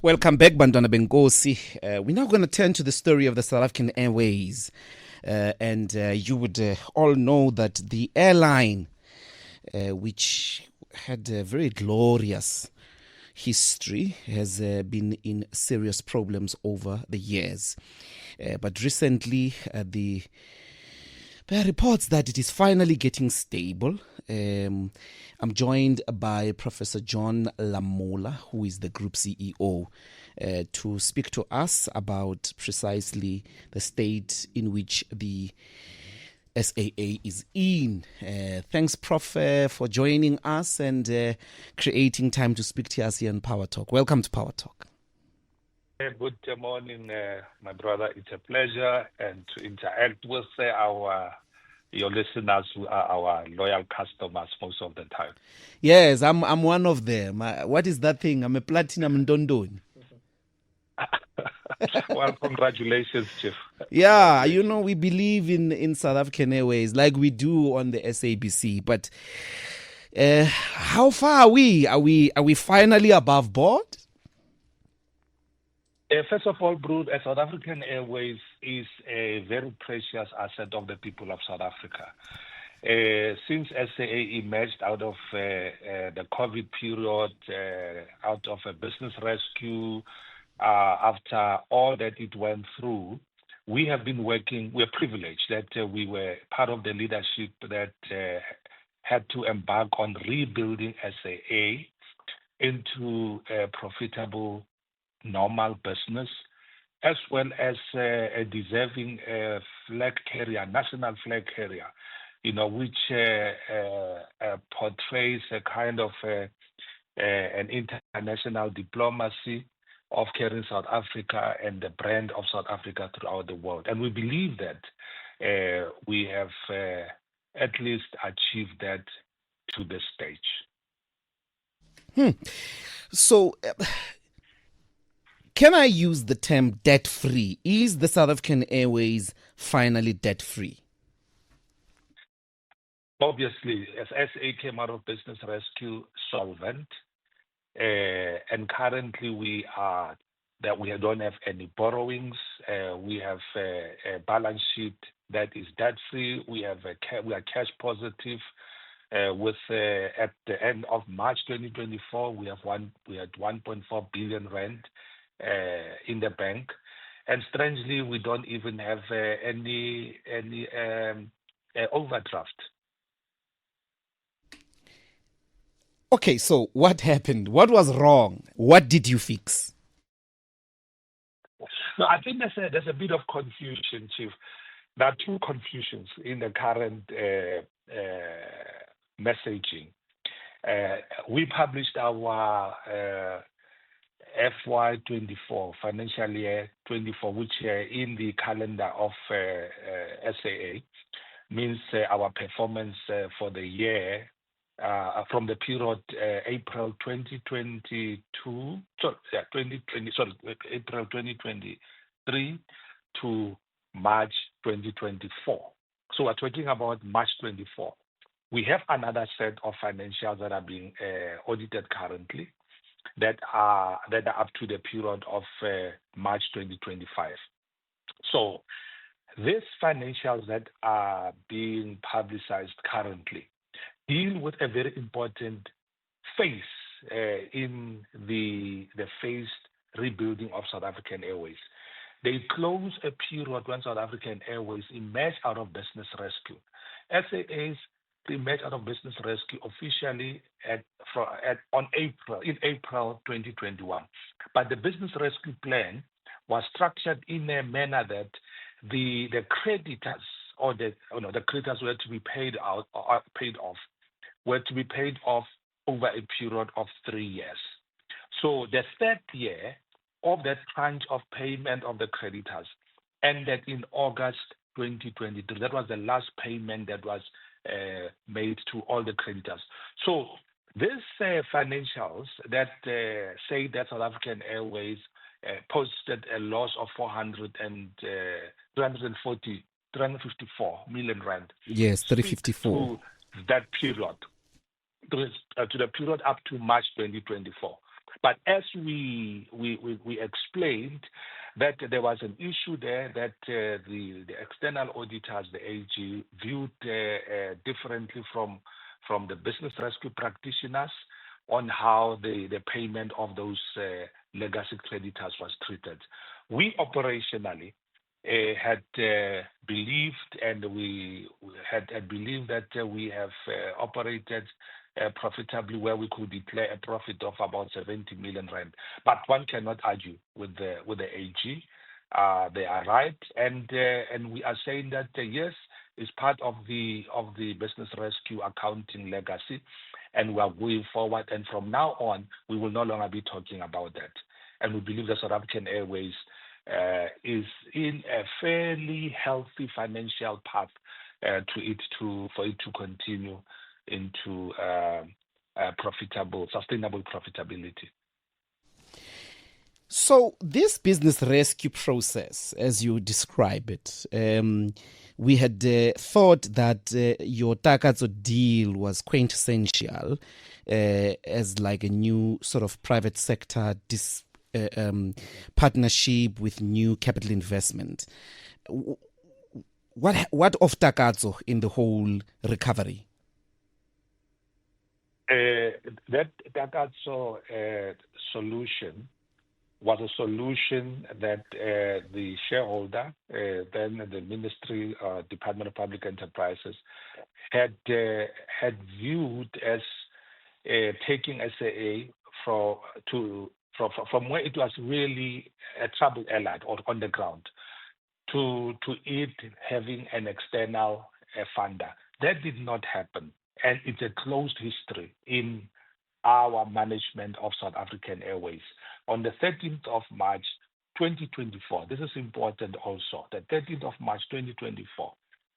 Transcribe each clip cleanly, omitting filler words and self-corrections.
Welcome back, Bantwana Benkosi. We're now going to turn to the story of the South African Airways. And you would all know that the airline, which had a very glorious history, has been in serious problems over the years. But recently, there are reports that it is finally getting stable. I'm joined by Professor John Lamola, who is the group CEO, to speak to us about precisely the state in which the SAA is in. Thanks, Prof, for joining us and creating time to speak to us here on Power Talk. Welcome to Power Talk. Good morning, my brother. It's a pleasure and to interact with your listeners who are our loyal customers most of the time. Yes, I'm one of them. What is that thing? I'm a platinum ndondoni. Well, congratulations, Chief. Yeah, you know, we believe in South African Airways like we do on the SABC. But how far are we? Are we finally above board? First of all, Brood, South African Airways is a very precious asset of the people of South Africa. Since SAA emerged out of the COVID period, out of a business rescue, after all that it went through, we have been working. We're privileged that we were part of the leadership that had to embark on rebuilding SAA into a profitable normal business, as well as a deserving flag carrier, national flag carrier, which portrays a kind of an international diplomacy of carrying South Africa and the brand of South Africa throughout the world. And we believe that we have at least achieved that to this stage. So, can I use the term debt-free? Is the South African Airways finally debt-free? Obviously, as SA came out of business rescue solvent, and currently we don't have any borrowings. We have a balance sheet that is debt-free. We are cash positive. With at the end of March 2024, we had 1.4 billion rand in the bank, and strangely, we don't even have any overdraft. Okay, so what happened? What was wrong? What did you fix? No, I think there's a bit of confusion, Chief. There are two confusions in the current messaging. We published our FY24, financial year 24, which in the calendar of SAA means our performance for the year from the period April 2023 to March 2024. So we're talking about March 24. We have another set of financials that are being audited currently that are up to the period of March 2025. So these financials that are being publicized currently deal with a very important phase in the phased rebuilding of South African Airways. They close a period when South African Airways emerged out of business rescue. SAA's emerged out of business rescue officially in April 2021. But the business rescue plan was structured in a manner that the creditors or the creditors were to be paid off over a period of 3 years. So the third year of that tranche of payment of the creditors ended in August 2023. That was the last payment that was made to all the creditors. So these financials that say that South African Airways posted a loss of 354 million rand. Yes, 354. To that period, to the period up to March 2024. But as we explained, that there was an issue there that the external auditors, the AG, viewed differently from the business rescue practitioners on how the payment of those legacy creditors was treated. We operationally had believed, and we had believed that we have operated profitably, where we could declare a profit of about 70 million rand. But one cannot argue with the AG. They are right, and we are saying that yes, it's part of the business rescue accounting legacy, and we are going forward. And from now on, we will no longer be talking about that. And we believe that South African Airways is in a fairly healthy financial path for it to continue into sustainable profitability. So this business rescue process, as you describe it, we had thought that your Takatso deal was quintessential as like a new sort of private sector partnership with new capital investment. What of Takatso in the whole recovery? That Takatso solution was a solution that the shareholder, then the Ministry, Department of Public Enterprises, had viewed as taking SAA from where it was really a troubled airline or on the ground to it having an external funder. That did not happen, and it's a closed history in our management of South African Airways. On the 13th of March 2024, this is important also, the 13th of March 2024,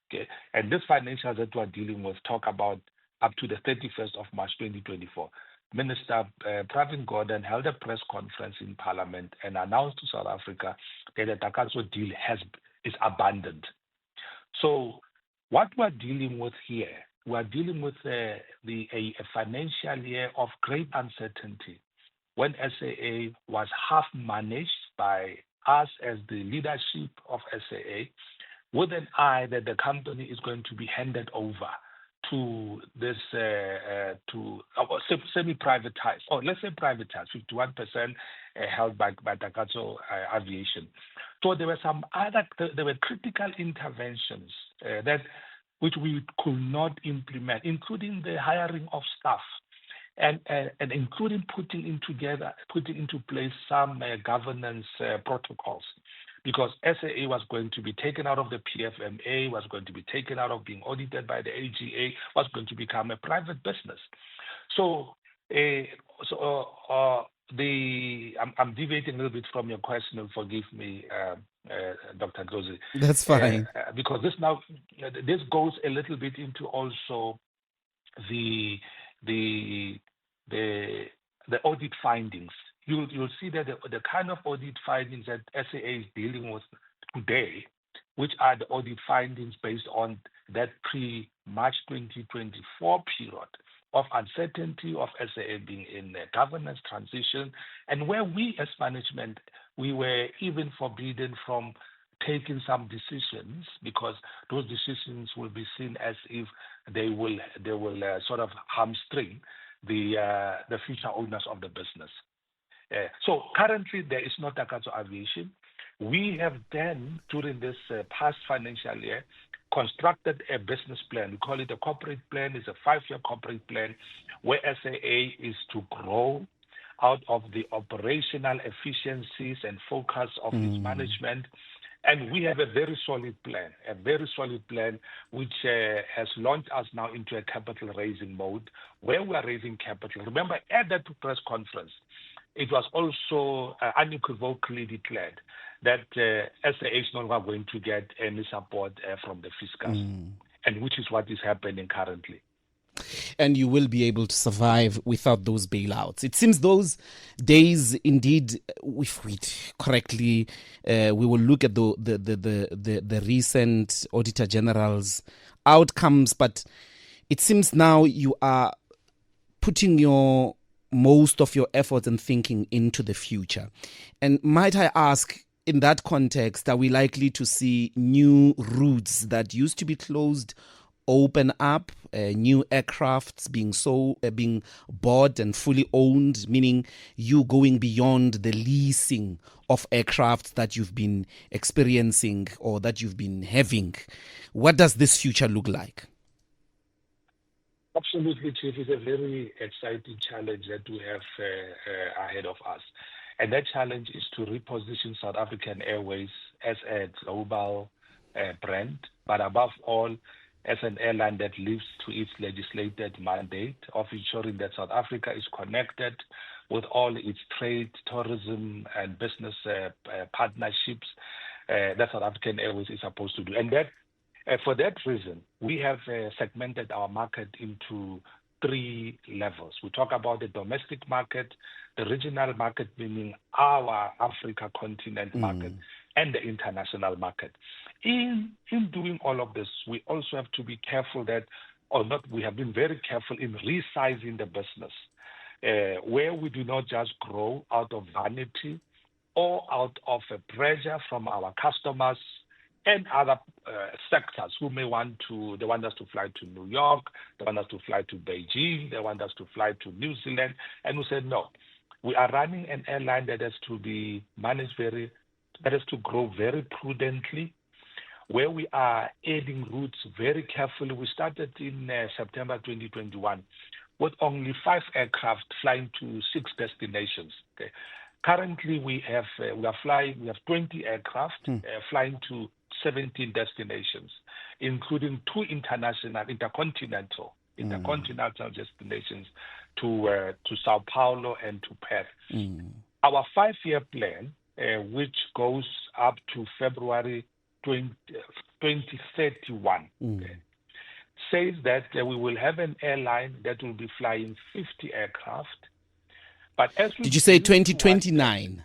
okay, and this financials that we're dealing with talk about up to the 31st of March 2024. Minister Pravin Gordhan held a press conference in Parliament and announced to South Africa that the Takatso deal is abandoned. So what we're dealing with here, we're dealing with a financial year of great uncertainty, when SAA was half managed by us as the leadership of SAA, with an eye that the company is going to be handed over to this semi-privatized, or let's say privatized, 51% held by Takatso Aviation. So there were critical interventions which we could not implement, including the hiring of staff, and including putting into place some governance protocols, because SAA was going to be taken out of the PFMA, was going to be taken out of being audited by the AGA, was going to become a private business. So, I'm deviating a little bit from your question, and forgive me, Dr. Ndlozi. That's fine. Because this goes a little bit into also the audit findings. You'll see that the kind of audit findings that SAA is dealing with today, which are the audit findings based on that pre-March 2024 period of uncertainty of SAA being in a governance transition, and where we as management, we were even forbidden from taking some decisions, because those decisions will be seen as if they will sort of hamstring the future owners of the business. So currently there is no Takatso Aviation. We have then, during this past financial year, constructed a business plan. We call it a corporate plan. It's a 5-year corporate plan where SAA is to grow out of the operational efficiencies and focus of its management. And we have a very solid plan, which has launched us now into a capital raising mode, where we are raising capital. Remember, at that press conference, it was also unequivocally declared that SAA is no longer going to get any support from the fiscus, and which is what is happening currently. And you will be able to survive without those bailouts. It seems those days, indeed, if we correctly, we will look at the recent Auditor General's outcomes, but it seems now you are putting your most of your efforts and thinking into the future. And might I ask, in that context, are we likely to see new routes that used to be closed open up, new aircrafts being bought and fully owned, meaning you going beyond the leasing of aircraft that you've been experiencing or that you've been having? What does this future look like? Absolutely, Chief. It's a very exciting challenge that we have ahead of us. And that challenge is to reposition South African Airways as a global brand, but above all, as an airline that lives to its legislated mandate of ensuring that South Africa is connected with all its trade, tourism, and business partnerships that South African Airways is supposed to do. And that, for that reason, we have segmented our market into 3 levels. We talk about the domestic market, the regional market, meaning our Africa continent market, and the international market. In doing all of this, we also have to be careful that, or not, we have been very careful in resizing the business, where we do not just grow out of vanity or out of a pressure from our customers and other sectors who may want us to fly to New York, they want us to fly to Beijing, they want us to fly to New Zealand, and we said no. We are running an airline that has to be managed that has to grow very prudently, where we are adding routes very carefully. We started in September 2021 with only 5 aircraft flying to 6 destinations. Okay. Currently, we have 20 aircraft flying to 17 destinations, including 2 intercontinental destinations to Sao Paulo and to Perth. Our 5-year plan, which goes up to February 2031, says that we will have an airline that will be flying 50 aircraft. But as did you say 2029?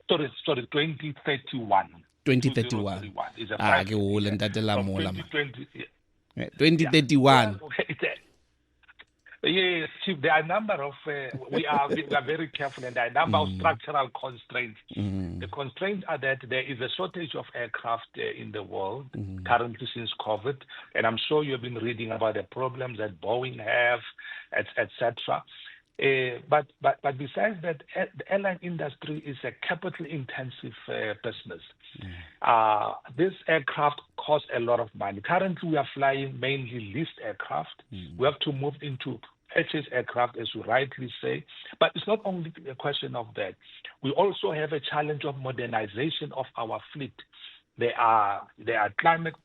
Sorry, 2031. 2031. Is a 5 2031. Yes, Chief, there are a number of, we are very careful, and there are a number of structural constraints. The constraints are that there is a shortage of aircraft in the world currently since COVID, and I'm sure you've been reading about the problems that Boeing have, etc. But besides that, the airline industry is a capital-intensive business. This aircraft costs a lot of money. Currently, we are flying mainly leased aircraft. We have to move into purchased aircraft, as you rightly say. But it's not only a question of that. We also have a challenge of modernization of our fleet. There are climate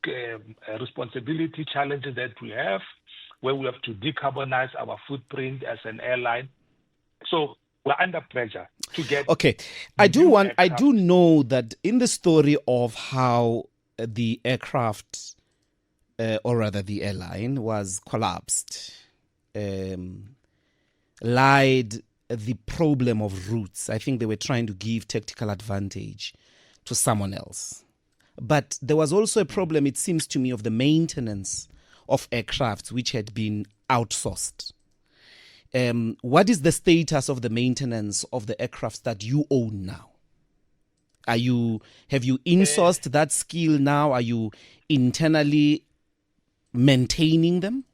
responsibility challenges that we have, where we have to decarbonize our footprint as an airline. So we're under pressure to get. Okay, I do know that in the story of how the aircraft, or rather the airline, was collapsed, lied the problem of routes. I think they were trying to give tactical advantage to someone else. But there was also a problem, it seems to me, of the maintenance of aircraft which had been outsourced. What is the status of the maintenance of the aircraft that you own now? Have you insourced that skill now? Are you internally maintaining them?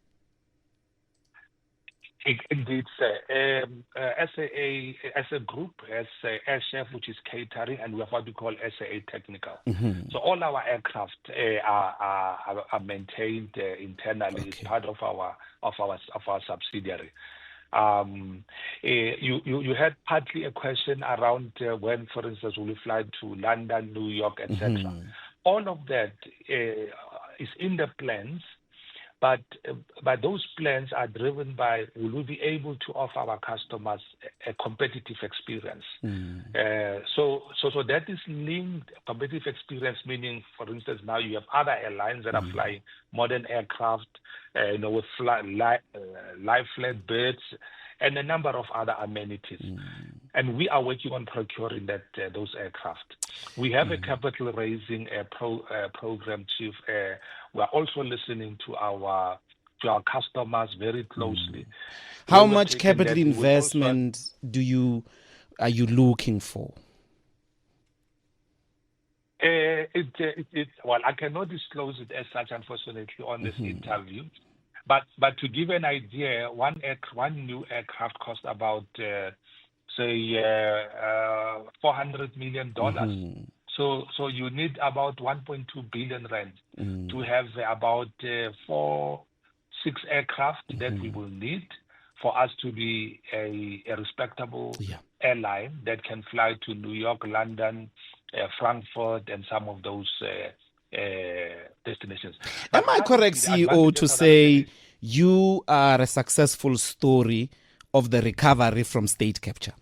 Indeed, sir. SAA as a group has AirChef, which is catering, and we have what we call SAA Technical. So all our aircraft are maintained internally. It's part of our subsidiary. You had partly a question around when, for instance, will we fly to London, New York, etc. All of that is in the plans. But those plans are driven by, will we be able to offer our customers a competitive experience? So that is linked, competitive experience, meaning, for instance, now you have other airlines that are flying modern aircraft, with live flat beds and a number of other amenities. And we are working on procuring those aircraft. We have a capital raising program, Chief. We're also listening to our to our customers very closely. How much capital investment are you looking for? Well, I cannot disclose it as such, unfortunately, on this interview. But to give an idea, one new aircraft costs about say $400 million. So you need about 1.2 billion rand to have about 6 aircraft that we will need for us to be a respectable airline that can fly to New York, London, Frankfurt, and some of those destinations. Am I correct, CEO, to say you are a successful story of the recovery from state capture?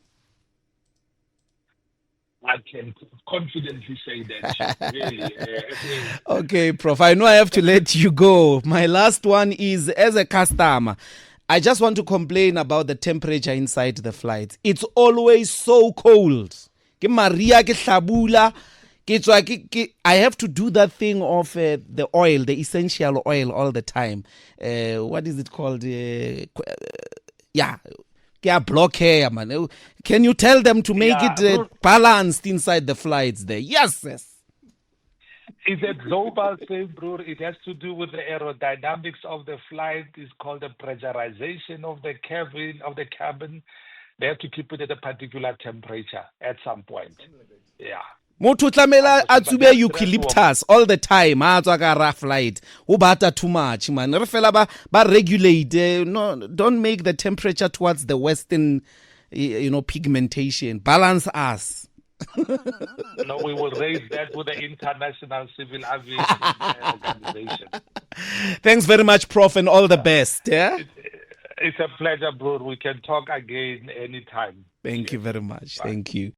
I can confidently say that. Really. Okay, Prof. I know I have to let you go. My last one is, as a customer, I just want to complain about the temperature inside the flights. It's always so cold. I have to do that thing of the oil, the essential oil all the time. What is it called? Block hair, man. Can you tell them to make it balanced inside the flights there? Yes. It's a global thing, bro. It has to do with the aerodynamics of the flight. It's called the pressurization of the cabin. They have to keep it at a particular temperature at some point. Yeah. Motho tlamela a tsube eucalyptus all the time ha tswa ka rough flight o bata too much, man. Re fela ba regulate, no, don't make the temperature towards the western pigmentation. Balance us. No, we will raise that with the International Civil Aviation Organization. Thanks very much, Prof, and all the best. Yeah, it's a pleasure, bro. We can talk again anytime. Thank you very much. Bye. Thank you.